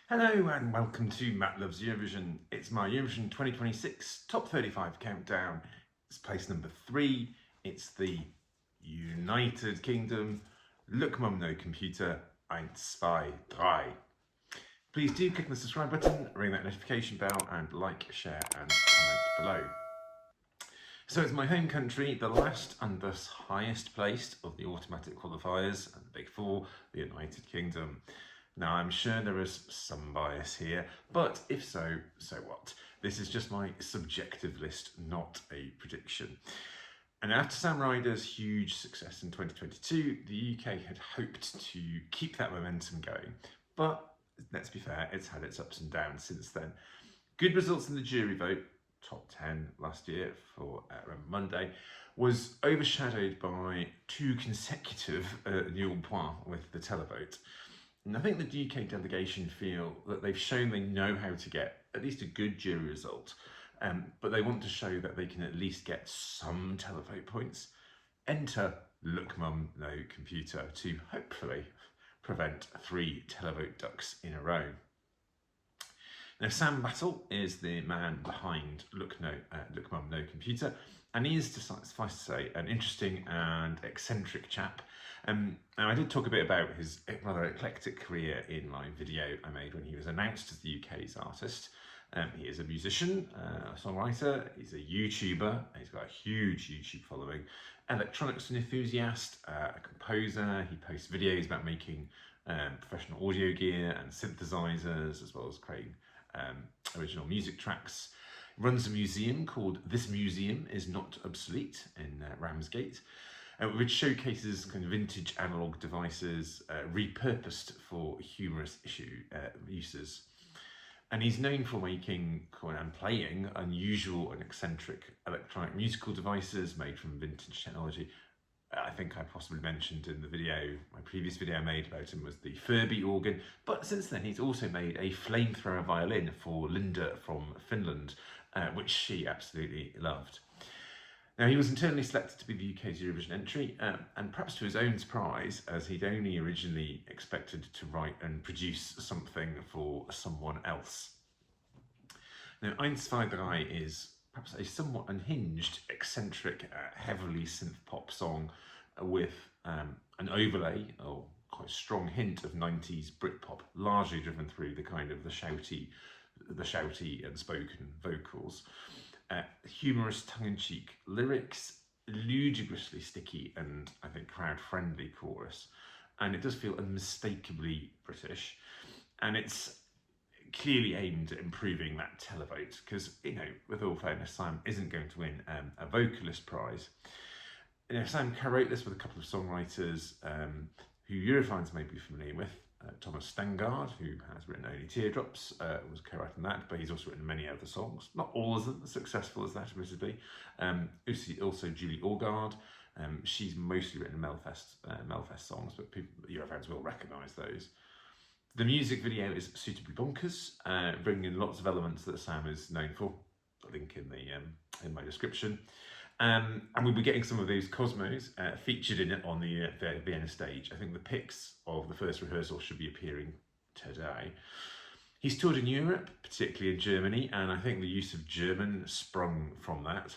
Hello and welcome to Matt Loves Eurovision. It's my Eurovision 2026 Top 35 countdown. It's place number 3. It's the United Kingdom. Look Mum No Computer, Eins, Zwei, Drei. Please do click the subscribe button, ring that notification bell and like, share and comment below. So it's my home country, the last and thus highest placed of the automatic qualifiers and the Big Four, the United Kingdom. Now, I'm sure there is some bias here, but if so, so what? This is just my subjective list, not a prediction. And after Sam Ryder's huge success in 2022, the UK had hoped to keep that momentum going. But let's be fair, it's had its ups and downs since then. Good results in the jury vote, top 10 last year for Monday, was overshadowed by 2 consecutive nul points with the televote. And I think the UK delegation feel that they've shown they know how to get at least a good jury result, but they want to show that they can at least get some televote points. Enter Look Mum No Computer to hopefully prevent 3 televote ducks in a row. Now, Sam Battle is the man behind Look Mum No Computer, and he is, suffice to say, an interesting and eccentric chap. Now, I did talk a bit about his rather eclectic career in my video I made when he was announced as the UK's artist. He is a musician, a songwriter, he's a YouTuber, he's got a huge YouTube following, electronics enthusiast, a composer. He posts videos about making professional audio gear and synthesizers, as well as creating original music tracks. He runs a museum called This Museum Is Not Obsolete in Ramsgate, which showcases kind of vintage analog devices repurposed for humorous uses. And he's known for making and playing unusual and eccentric electronic musical devices made from vintage technology. I think I possibly mentioned in the video, my previous video I made about him was the Furby organ, but since then he's also made a flamethrower violin for Linda from Finland, which she absolutely loved. Now, he was internally selected to be the UK's Eurovision entry, and perhaps to his own surprise, as he'd only originally expected to write and produce something for someone else. Now, Eins, Zwei, Drei is perhaps a somewhat unhinged, eccentric, heavily synth-pop song with an overlay, or quite a strong hint of 90s Britpop, largely driven through the kind of the shouty and spoken vocals. Humorous tongue-in-cheek lyrics, ludicrously sticky and I think crowd-friendly chorus, and it does feel unmistakably British, and it's clearly aimed at improving that televote, because, you know, with all fairness, Sam isn't going to win a vocalist prize. You know, Sam co-wrote this with a couple of songwriters who Europhiles may be familiar with. Thomas Stengard, who has written Only Teardrops, was co-writing that, but he's also written many other songs. Not all of them as successful as that, admittedly. Also Julie Orgard. She's mostly written Melfest songs, but Europhiles will recognise those. The music video is suitably bonkers, bringing in lots of elements that Sam is known for. A link in my description. And we'll be getting some of those Cosmos featured in it on the Vienna stage. I think the pics of the first rehearsal should be appearing today. He's toured in Europe, particularly in Germany, and I think the use of German sprung from that.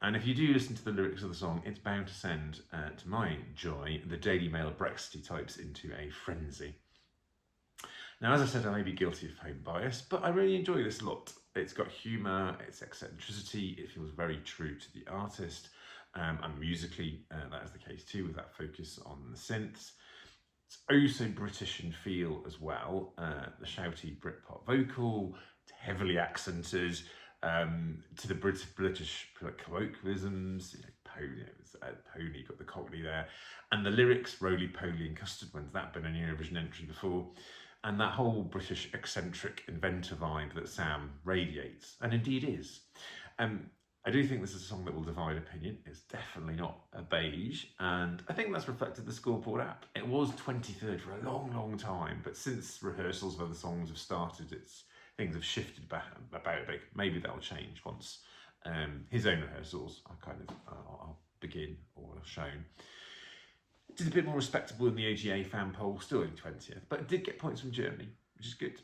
And if you do listen to the lyrics of the song, it's bound to send, to my joy, the Daily Mail Brexity types into a frenzy. Now, as I said, I may be guilty of home bias, but I really enjoy this lot. It's got humour, it's eccentricity, it feels very true to the artist, and musically that is the case too, with that focus on the synths. It's also British in feel as well, the shouty Britpop vocal, heavily accented, to the British colloquialisms, pony, got the cockney there, and the lyrics, roly-poly and custard ones, that been a Eurovision entry before. And that whole British eccentric inventor vibe that Sam radiates, and indeed is. I do think this is a song that will divide opinion. It's definitely not a beige, and I think that's reflected the Scoreboard app. It was 23rd for a long, long time, but since rehearsals of other songs have started, things have shifted back about a bit. Maybe that'll change once his own rehearsals are begin or are shown. Did a bit more respectable in the AGA fan poll, still in 20th, but it did get points from Germany. which is good.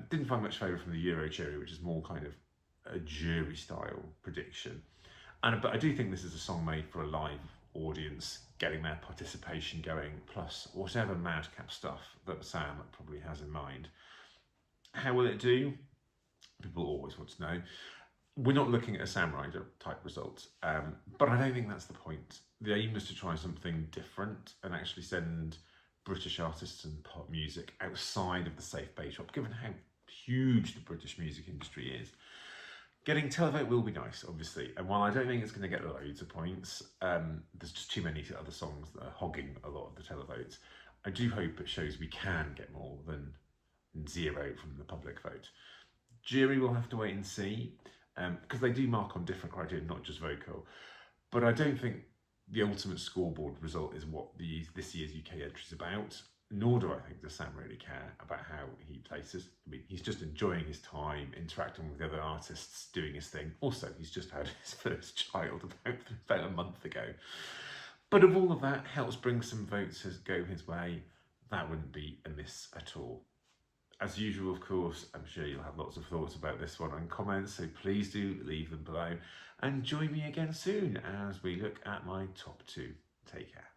Didn't find much favour from the Euro jury, which is more kind of a jury style prediction. But I do think this is a song made for a live audience, getting their participation going, plus whatever madcap stuff that Sam probably has in mind. How will it do? People always want to know. We're not looking at a Sam Ryder type result, but I don't think that's the point. The aim is to try something different and actually send British artists and pop music outside of the safe bait shop, given how huge the British music industry is. Getting televote will be nice, obviously, and while I don't think it's going to get loads of points, there's just too many other songs that are hogging a lot of the televotes. I do hope it shows we can get more than 0 from the public vote. Jury will have to wait and see, because they do mark on different criteria, not just vocal. But I don't think the ultimate scoreboard result is what this year's UK entry is about, nor do I think does Sam really care about how he places. I mean, he's just enjoying his time, interacting with the other artists, doing his thing. Also, he's just had his first child about a month ago. But if all of that helps bring some votes to go his way, that wouldn't be amiss at all. As usual, of course, I'm sure you'll have lots of thoughts about this one in comments, so please do leave them below. And join me again soon as we look at my top 2. Take care.